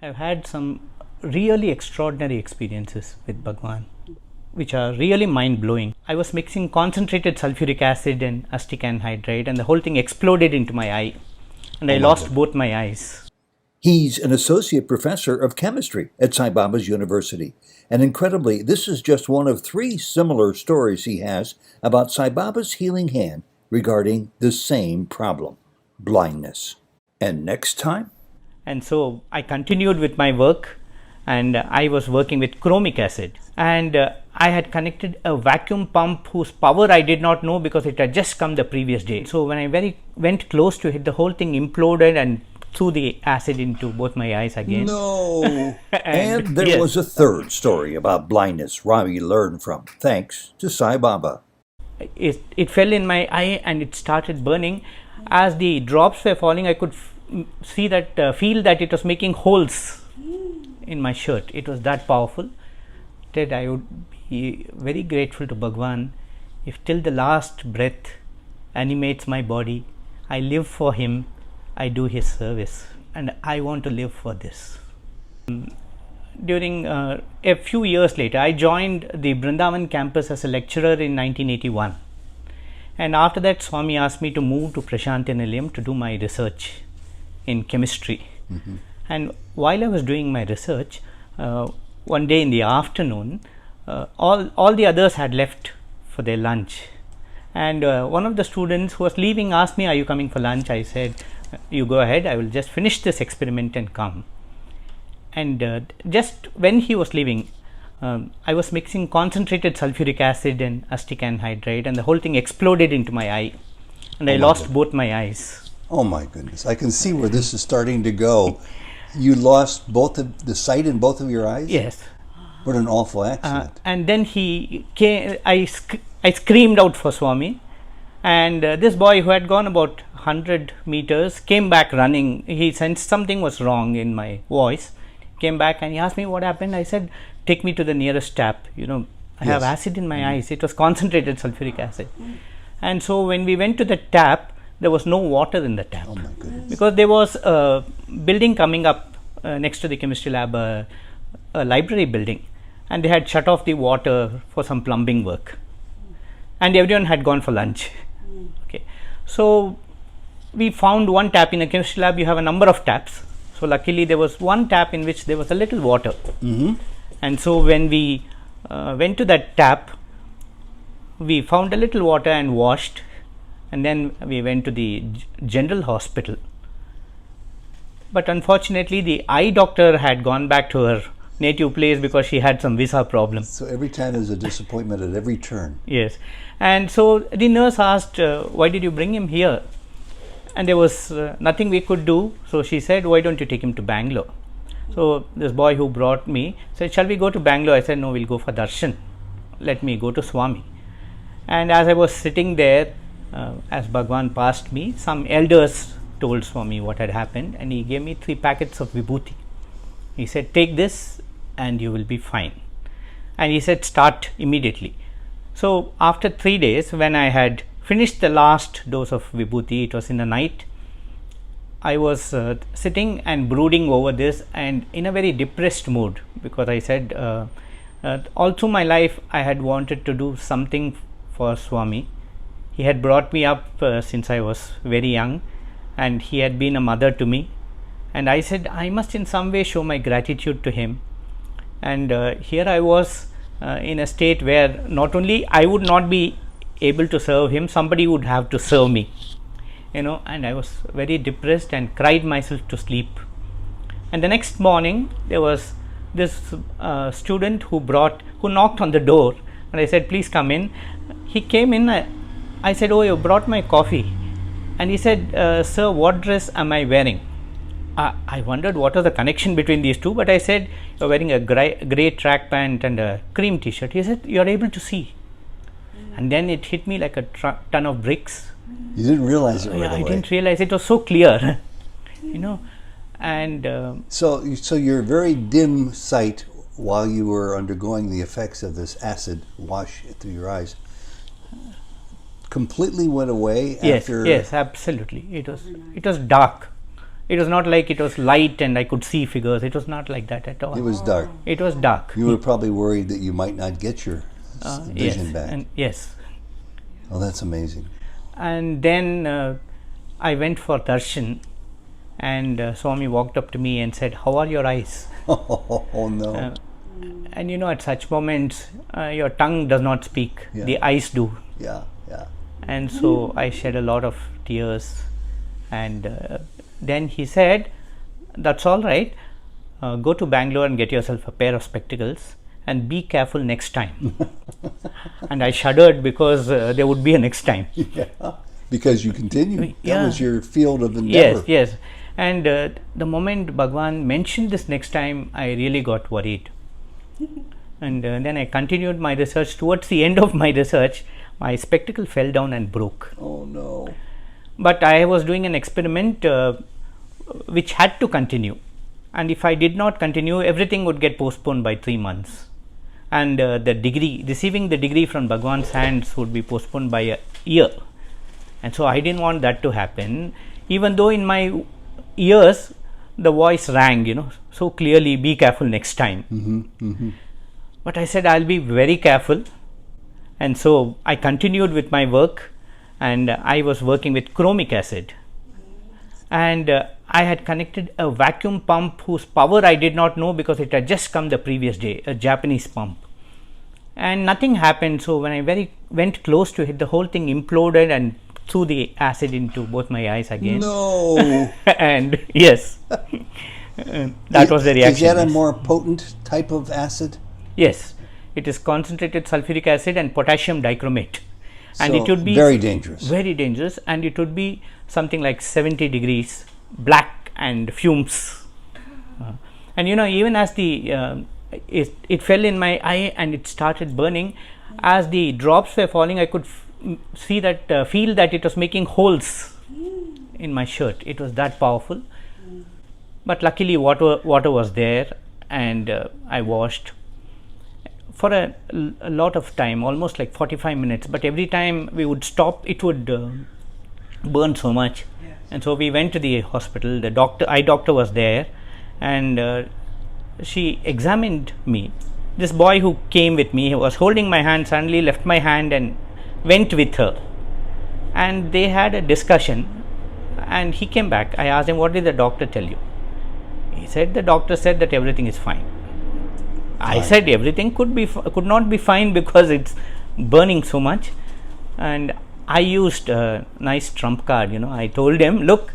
I've had some really extraordinary experiences with Bhagawan, which are really mind-blowing. I was mixing concentrated sulfuric acid and acetic anhydride, and the whole thing exploded into my eye, and I lost both my eyes. He's an associate professor of chemistry at Sai Baba's University. And incredibly, this is just one of 3 similar stories he has about Sai Baba's healing hand regarding the same problem, blindness. And next time? And so I continued with my work, and I was working with chromic acid, and I had connected a vacuum pump whose power I did not know because it had just come the previous day. So when I went close to it, the whole thing imploded and threw the acid into both my eyes again. No! and there was a third story about blindness Ravi learned from, thanks to Sai Baba. It fell in my eye and it started burning. As the drops were falling, I could feel that it was making holes in my shirt. It was that powerful that I would be very grateful to Bhagawan if till the last breath animates my body, I live for him, I do his service, and I want to live for this. During a few years later, I joined the Vrindavan campus as a lecturer in 1981, and after that Swami asked me to move to Prashanti Nilayam to do my research in chemistry. And while I was doing my research, one day in the afternoon, all the others had left for their lunch, and one of the students who was leaving asked me, "Are you coming for lunch?" I said, "You go ahead, I will just finish this experiment and come." And just when he was leaving, I was mixing concentrated sulfuric acid and acetic anhydride, and the whole thing exploded into my eye, and I lost both my eyes. Oh my goodness, I can see where this is starting to go. You lost both the sight in both of your eyes? Yes. What an awful accident. And then he came, I screamed out for Swami, and this boy who had gone about 100 meters came back running. He sensed something was wrong in my voice, came back and he asked me what happened. I said, "Take me to the nearest tap, I have acid in my eyes." It was concentrated sulfuric acid. And so when we went to the tap, there was no water in the tap. Oh my goodness. Because there was a building coming up next to the chemistry lab, a library building, and they had shut off the water for some plumbing work, and everyone had gone for lunch. Okay, so we found one tap. In a chemistry lab you have a number of taps, so luckily there was one tap in which there was a little water. And so when we went to that tap, we found a little water and washed, and then we went to the general hospital. But unfortunately the eye doctor had gone back to her native place because she had some visa problem. So every time there's a disappointment at every turn. Yes. And so the nurse asked, "Why did you bring him here?" And there was nothing we could do. So she said, "Why don't you take him to Bangalore?" So this boy who brought me said, "Shall we go to Bangalore?" I said, "No, we'll go for darshan. Let me go to Swami." And as I was sitting there, as Bhagawan passed me, some elders told Swami what had happened, and he gave me 3 packets of vibhuti. He said, "Take this and you will be fine." And he said, "Start immediately." So after 3 days, when I had finished the last dose of vibhuti, it was in the night, I was sitting and brooding over this and in a very depressed mood, because I said, all through my life I had wanted to do something for Swami. He had brought me up since I was very young, and he had been a mother to me, and I said I must in some way show my gratitude to him. And here I was in a state where not only I would not be able to serve him, somebody would have to serve me, and I was very depressed and cried myself to sleep. And the next morning there was this student who knocked on the door, and I said, "Please come in." He came in. I said, "Oh, you brought my coffee." And he said, "Sir, what dress am I wearing?" I wondered what was the connection between these two, but I said, "You're wearing a grey track pant and a cream t-shirt." He said, "You're able to see." And then it hit me like a ton of bricks. You didn't realize it right away. I didn't realize it was so clear, and so your very dim sight while you were undergoing the effects of this acid wash through your eyes completely went away after? Yes, absolutely. It was dark. It was not like it was light and I could see figures. It was not like that at all. It was dark. It was dark. You were probably worried that you might not get your vision Yes, back. and yes. Oh, that's amazing. And then I went for darshan, and Swami walked up to me and said, "How are your eyes?" Oh no. And you know, at such moments, your tongue does not speak, Yeah. the eyes do. Yeah, yeah. And so I shed a lot of tears, and then he said, "That's all right, go to Bangalore and get yourself a pair of spectacles and be careful next time." And I shuddered because there would be a next time. Yeah. Because you continued. Yeah. That was your field of endeavor. Yes. And the moment Bhagawan mentioned this next time, I really got worried. And then I continued my research. Towards the end of my research, my spectacle fell down and broke. Oh no. But I was doing an experiment which had to continue. And if I did not continue, everything would get postponed by 3 months. And the degree, receiving the degree from Bhagawan's hands would be postponed by a year. And so I didn't want that to happen, even though in my ears the voice rang, you know, so clearly, "Be careful next time." But I said, "I'll be very careful." And so I continued with my work, and I was working with chromic acid. And I had connected a vacuum pump whose power I did not know because it had just come the previous day, a Japanese pump. And nothing happened. So when I went close to it, the whole thing imploded and threw the acid into both my eyes again. No. And yes, that was the reaction. Is that a more potent type of acid? Yes, it is concentrated sulfuric acid and potassium dichromate. And So it would be very dangerous. Very dangerous, and it would be something like 70 degrees, black and fumes. And you know, even as it fell in my eye and it started burning, as the drops were falling, I could feel that it was making holes in my shirt. It was that powerful. But luckily water was there, and I washed for a lot of time, almost like 45 minutes. But every time we would stop, it would burn so much. And so we went to the hospital. The eye doctor was there, and she examined me. This boy who came with me, he was holding my hand, suddenly left my hand and went with her. And they had a discussion, and he came back. I asked him, "What did the doctor tell you?" He said, "The doctor said that everything is fine." I said, "Everything could not be fine because it's burning so much." And I used a nice trump card, you know. I told him, "Look,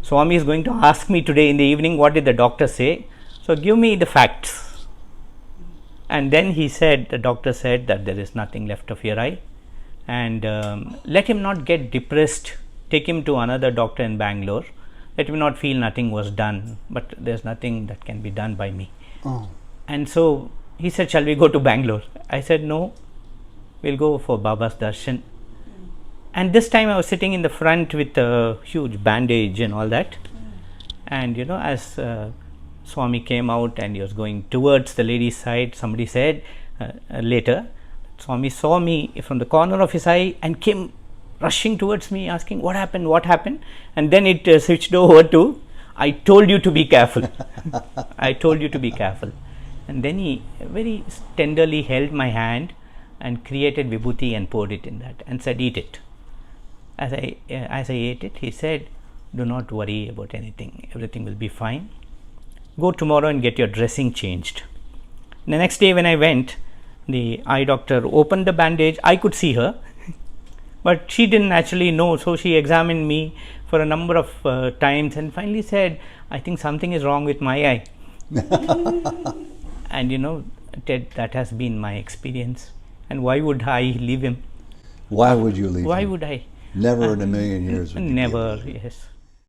Swami is going to ask me today in the evening, what did the doctor say? So give me the facts." And then the doctor said that there is nothing left of your eye, and let him not get depressed. Take him to another doctor in Bangalore. Let him not feel nothing was done, but there's nothing that can be done by me. Oh. And so he said, "Shall we go to Bangalore?" I said, "No, we'll go for Baba's darshan." And this time I was sitting in the front with a huge bandage and all that. And you know, as Swami came out and he was going towards the lady's side, somebody said later, Swami saw me from the corner of his eye and came rushing towards me asking, "What happened? What happened?" And then it switched over to, "I told you to be careful." I told you to be careful. And then he very tenderly held my hand and created vibhuti and poured it in that and said, "Eat it." As I ate it, he said, "Do not worry about anything. Everything will be fine. Go tomorrow and get your dressing changed." The next day when I went, the eye doctor opened the bandage. I could see her, but she didn't actually know. So she examined me for a number of times and finally said, "I think something is wrong with my eye." And you know, Ted, that has been my experience. And why would I leave him? Why would you leave Why him? would I? Never in a million years would you Never, leave him. yes.